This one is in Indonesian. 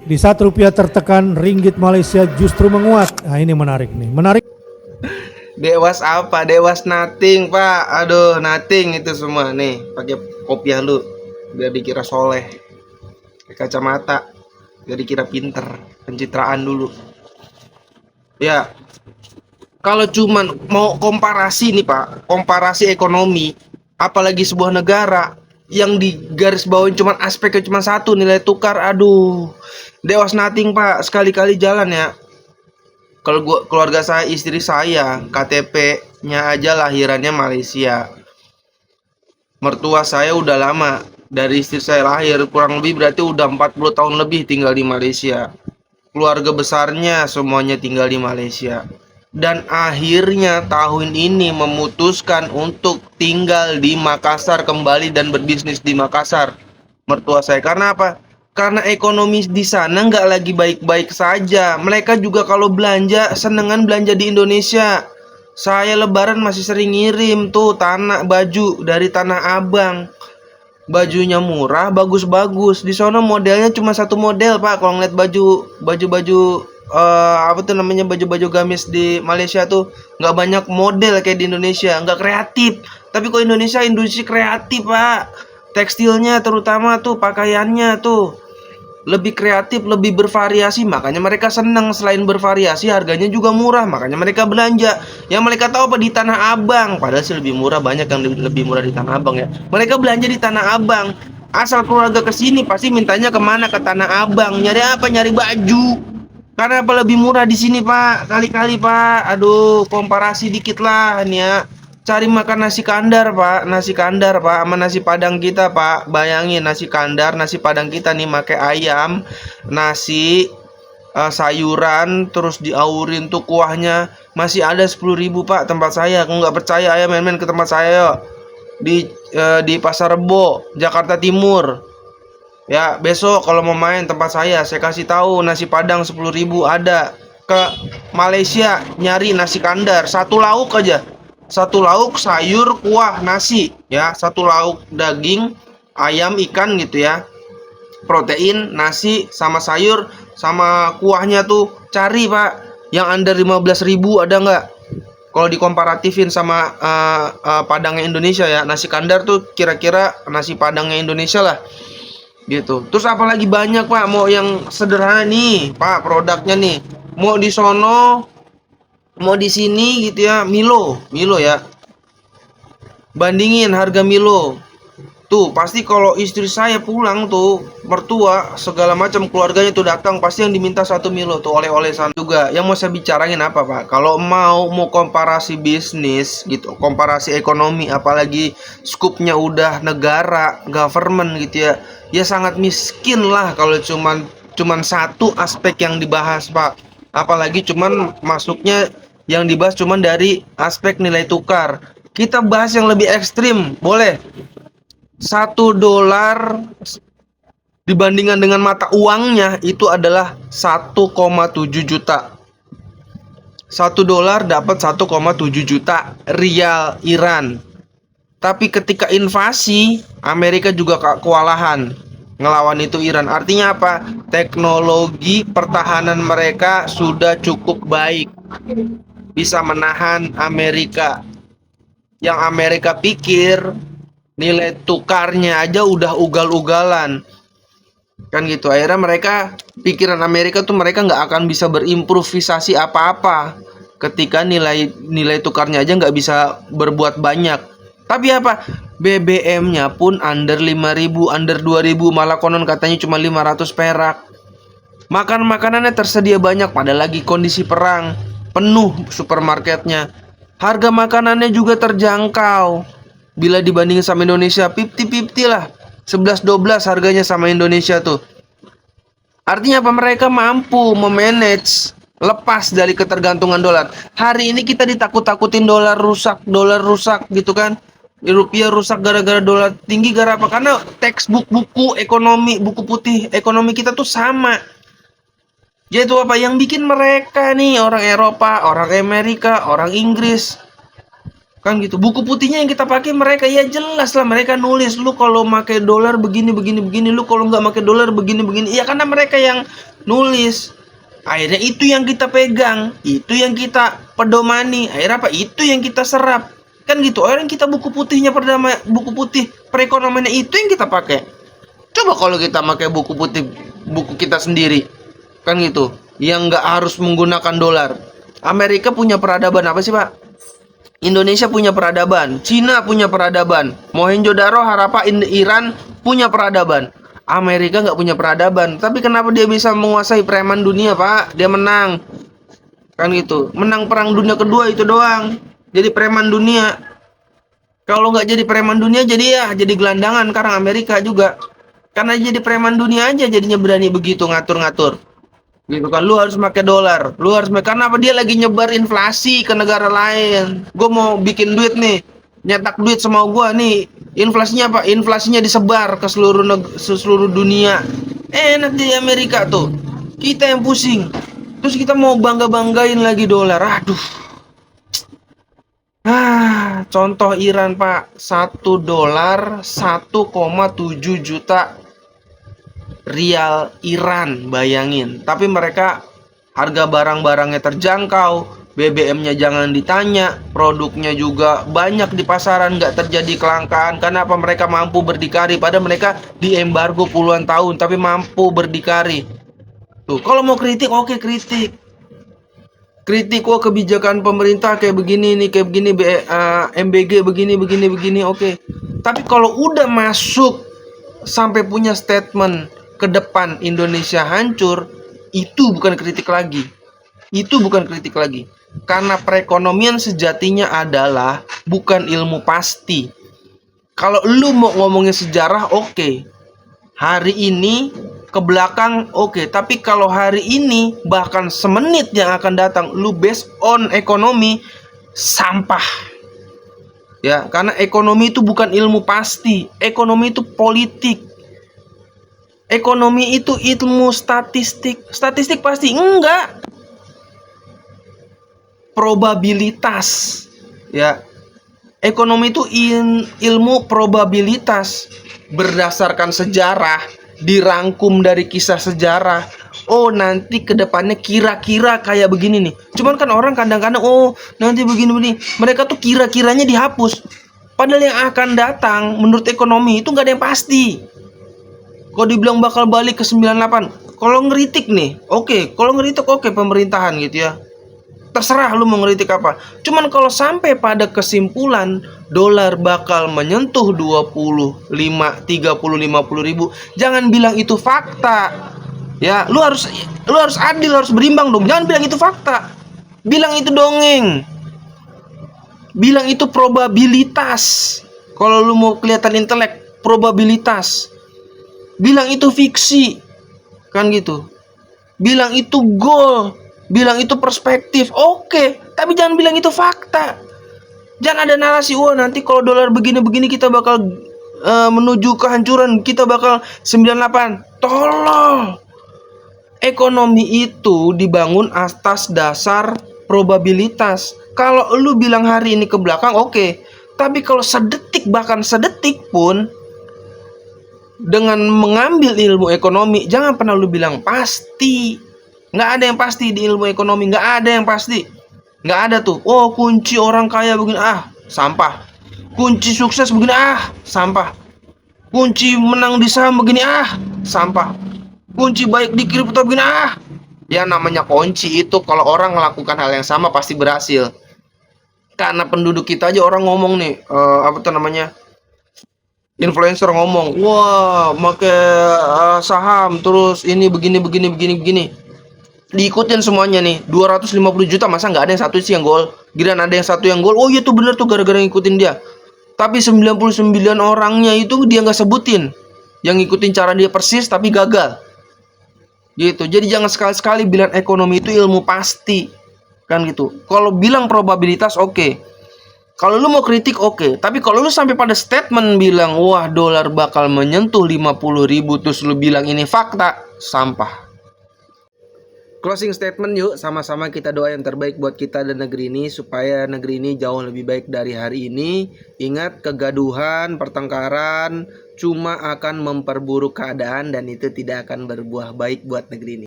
Di saat rupiah tertekan, ringgit Malaysia justru menguat. Nah, ini menarik nih. Menarik. Dewas apa? Dewas nothing, Pak. Aduh, nothing itu semua nih. Pakai kopiah lu biar dikira soleh. Pakai kacamata biar dikira pinter. Pencitraan dulu. Ya, kalau cuman mau komparasi nih Pak, komparasi ekonomi, apalagi sebuah negara yang di garis bawain cuman aspeknya cuma satu, nilai tukar, aduh, dewas nothing Pak, sekali-kali jalan ya. Kalau gua keluarga saya, istri saya, KTP-nya aja lahirannya Malaysia. Mertua saya udah lama dari istri saya lahir, kurang lebih berarti udah 40 tahun lebih tinggal di Malaysia. Keluarga besarnya semuanya tinggal di Malaysia. Dan akhirnya tahun ini memutuskan untuk tinggal di Makassar kembali dan berbisnis di Makassar. Mertua saya, karena apa? Karena ekonomi di sana nggak lagi baik-baik saja. Mereka juga kalau belanja senengan belanja di Indonesia. Saya lebaran masih sering ngirim tuh baju dari Tanah Abang. Bajunya murah, bagus-bagus. Di sana modelnya cuma satu model, Pak. Kalau ngeliat baju-baju apa tuh namanya, baju-baju gamis di Malaysia tuh nggak banyak model kayak di Indonesia, nggak kreatif. Tapi kok Indonesia industri kreatif, Pak. Tekstilnya terutama tuh, pakaiannya tuh lebih kreatif, lebih bervariasi, makanya mereka seneng. Selain bervariasi, harganya juga murah, makanya mereka belanja. Yang mereka tahu apa, di Tanah Abang, padahal sih lebih murah, banyak yang lebih murah di Tanah Abang ya. Mereka belanja di Tanah Abang. Asal keluarga kesini pasti mintanya kemana? Ke Tanah Abang. Nyari apa? Nyari baju. Karena apa, lebih murah di sini Pak, kali-kali Pak. Aduh, komparasi dikit lah nih ya. Cari makan nasi kandar Pak, nasi kandar Pak, sama nasi padang kita Pak. Bayangin nasi kandar, nasi padang kita nih pakai ayam, nasi, sayuran, terus diaurin tuh kuahnya. Masih ada 10.000 Pak tempat saya. Kalau nggak percaya ayo main-main ke tempat saya yuk. Di Pasar Rebo, Jakarta Timur. Ya, besok kalau mau main tempat saya kasih tahu nasi padang 10.000 ada. Ke Malaysia nyari nasi kandar, satu lauk aja. Satu lauk sayur, kuah, nasi, ya. Satu lauk daging, ayam, ikan gitu ya. Protein, nasi sama sayur sama kuahnya tuh cari, Pak. Yang under 15.000 ada nggak? Kalau dikomparatifin sama padangnya Indonesia ya, nasi kandar tuh kira-kira nasi padangnya Indonesia lah gitu. Terus apalagi banyak Pak, mau yang sederhana nih Pak, produknya nih mau di sono mau di sini gitu ya. Milo ya, bandingin harga Milo tuh, pasti kalau istri saya pulang tuh, mertua segala macam keluarganya tuh datang, pasti yang diminta satu Milo tuh, oleh-oleh sana juga. Yang mau saya bicarain apa Pak, kalau mau komparasi bisnis gitu, komparasi ekonomi, apalagi skupnya udah negara, government gitu ya, ya sangat miskin lah kalau cuman satu aspek yang dibahas Pak. Apalagi cuman masuknya yang dibahas cuman dari aspek nilai tukar. Kita bahas yang lebih ekstrim, boleh. 1 dolar dibandingkan dengan mata uangnya itu adalah 1,7 juta. 1 dolar dapat 1,7 juta rial Iran. Tapi ketika invasi, Amerika juga kewalahan ngelawan itu Iran. Artinya apa? Teknologi pertahanan mereka sudah cukup baik, bisa menahan Amerika. Yang Amerika pikir nilai tukarnya aja udah ugal-ugalan kan gitu. Akhirnya mereka, pikiran Amerika tuh, mereka nggak akan bisa berimprovisasi apa-apa ketika nilai tukarnya aja nggak bisa berbuat banyak. Tapi apa, BBM-nya pun under 5.000, under 2.000, malah konon katanya cuma 500 perak. Makanannya tersedia banyak, padahal lagi kondisi perang, penuh supermarketnya. Harga makanannya juga terjangkau. Bila dibandingin sama Indonesia, 50-50 lah. 11-12 harganya sama Indonesia tuh. Artinya apa? Mereka mampu memanage lepas dari ketergantungan dolar. Hari ini kita ditakut-takutin dolar rusak gitu kan. Rupiah rusak gara-gara dolar tinggi, gara apa? Karena textbook buku ekonomi, buku putih ekonomi kita tuh sama. Jadi itu apa yang bikin mereka nih, orang Eropa, orang Amerika, orang Inggris, kan gitu, buku putihnya yang kita pakai mereka, ya jelas lah mereka nulis, lu kalau pakai dolar begini begini begini, lu kalau nggak pakai dolar begini begini. Ya karena mereka yang nulis. Akhirnya itu yang kita pegang, itu yang kita pedomani. Akhirnya apa? Itu yang kita serap. Kan gitu. Orang kita buku putihnya buku putih perekonomiannya itu yang kita pakai. Coba kalau kita pakai buku putih buku kita sendiri, kan gitu. Yang nggak harus menggunakan dolar. Amerika punya peradaban apa sih, Pak? Indonesia punya peradaban, Cina punya peradaban, Mohenjo-daro, Harappa, Iran punya peradaban. Amerika nggak punya peradaban, tapi kenapa dia bisa menguasai preman dunia, Pak? Dia menang, kan gitu. Menang perang dunia kedua itu doang. Jadi preman dunia. Kalau nggak jadi preman dunia, jadi gelandangan. Sekarang Amerika juga, karena jadi preman dunia aja, jadinya berani begitu ngatur-ngatur. Gitu kan, lu harus pakai dolar, lu harus karena apa? Dia lagi nyebar inflasi ke negara lain. Gue mau bikin duit nih, nyetak duit sama gue nih, inflasinya apa? Inflasinya disebar ke seluruh dunia. Enak di Amerika tuh, kita yang pusing. Terus kita mau banggain lagi dolar. Aduh. Contoh Iran, Pak. $1 1,7 juta rial Iran, bayangin. Tapi mereka harga barang-barangnya terjangkau, BBM-nya jangan ditanya, produknya juga banyak di pasaran, nggak terjadi kelangkaan. Kenapa? Mereka mampu berdikari, padahal mereka diembargo puluhan tahun, tapi mampu berdikari. Tuh, kalau mau kritik, oke, kritik. Kritik, kebijakan pemerintah kayak begini nih, kayak begini, MBG begini, oke. Tapi kalau udah masuk sampai punya statement ke depan Indonesia hancur, itu bukan kritik lagi. Itu bukan kritik lagi. Karena perekonomian sejatinya adalah bukan ilmu pasti. Kalau lu mau ngomongin sejarah, oke. Hari ini ke belakang, oke. Tapi kalau hari ini, bahkan semenit yang akan datang, lu based on ekonomi, sampah. Ya, karena ekonomi itu bukan ilmu pasti. Ekonomi itu politik. Ekonomi itu ilmu statistik. Statistik pasti enggak. Probabilitas. Ya. Ekonomi itu ilmu probabilitas. Berdasarkan sejarah, dirangkum dari kisah sejarah. Oh, nanti ke depannya kira-kira kayak begini nih. Cuman kan orang kadang-kadang nanti begini-begini. Mereka tuh kira-kiranya dihapus. Padahal yang akan datang menurut ekonomi itu nggak ada yang pasti. Kalau dibilang bakal balik ke 98, kalau ngeritik nih, oke. Kalau ngeritik, oke, pemerintahan gitu ya. Terserah lu mau ngeritik apa. Cuman kalau sampai pada kesimpulan dolar bakal menyentuh 25, 30, 50 ribu, jangan bilang itu fakta. Ya, lu harus adil, harus berimbang dong. Jangan bilang itu fakta. Bilang itu dongeng. Bilang itu probabilitas. Kalau lu mau kelihatan intelek, probabilitas. Bilang itu fiksi, kan gitu. Bilang itu goal, bilang itu perspektif, oke. Tapi jangan bilang itu fakta. Jangan ada narasi, nanti kalau dolar begini-begini kita bakal menuju kehancuran, kita bakal 98. Tolol. Ekonomi itu dibangun atas dasar probabilitas. Kalau lu bilang hari ini ke belakang, oke. Tapi kalau sedetik, bahkan sedetik pun, dengan mengambil ilmu ekonomi, jangan pernah lu bilang pasti. Nggak ada yang pasti di ilmu ekonomi. Nggak ada yang pasti. Nggak ada tuh. Kunci orang kaya begini, sampah. Kunci sukses begini, sampah. Kunci menang di saham begini, sampah. Kunci baik di kripto begini, Ya namanya kunci itu kalau orang melakukan hal yang sama pasti berhasil. Karena penduduk kita aja orang ngomong nih, influencer ngomong, pakai saham terus ini begini. Diikutin semuanya nih, 250 juta, masa nggak ada yang satu sih yang gol? Giliran ada yang satu yang gol, iya tuh bener tuh gara-gara ngikutin dia. Tapi 99 orangnya itu dia nggak sebutin. Yang ngikutin cara dia persis tapi gagal. Gitu. Jadi jangan sekali-sekali bilang ekonomi itu ilmu pasti. Kan gitu. Kalau bilang probabilitas, oke. Kalau lu mau kritik, oke. Tapi kalau lu sampai pada statement bilang, dolar bakal menyentuh 50 ribu, terus lu bilang ini fakta, sampah. Closing statement yuk, sama-sama kita doa yang terbaik buat kita dan negeri ini, supaya negeri ini jauh lebih baik dari hari ini. Ingat, kegaduhan, pertengkaran cuma akan memperburuk keadaan dan itu tidak akan berbuah baik buat negeri ini.